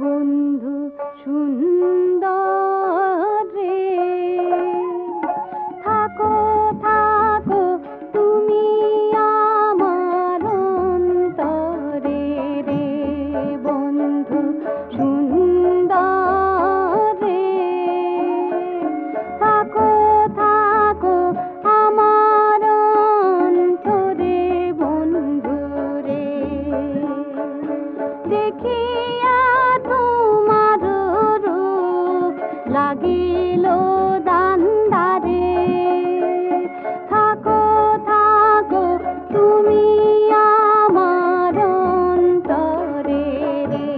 বন্ধু সুন্দর রে, থাকো থাকো তুমি আমার অন্তরে রে, বন্ধু সুন্দর রে, থাকো থাকো আমার অন্তরে বন্ধু রে। দেখিয়া তোমার রূপ লাগিল দান্দারে, থাকো থাকো তুমি আমার অন্তরে রে।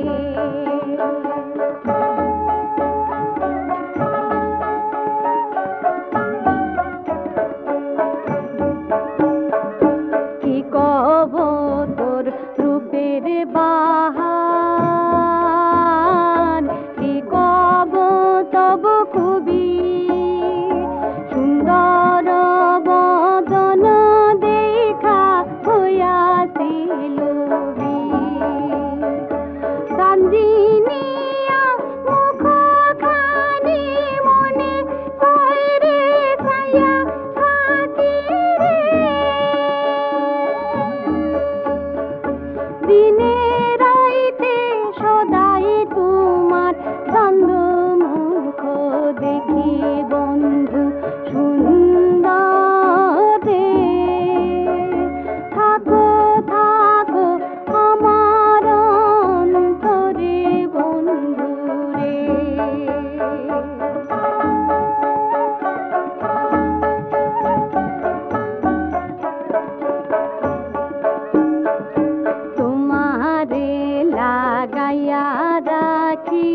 কি কব তোর রূপের বাহার, কি কব তব খুবই সুন্দর বদন দেখা হইয়াছিল কাঞ্জিনিয়া মুখখানি মনে কইরে ছায়া থাকি রে, দিনে রাইতে সদাই তোমার চন্দ মুখ দেখি বন্ধু সুন্দর রে, থাকো থাকো আমার অন্তরে বন্ধু রে। তোমারে লাগাইয়া রাখি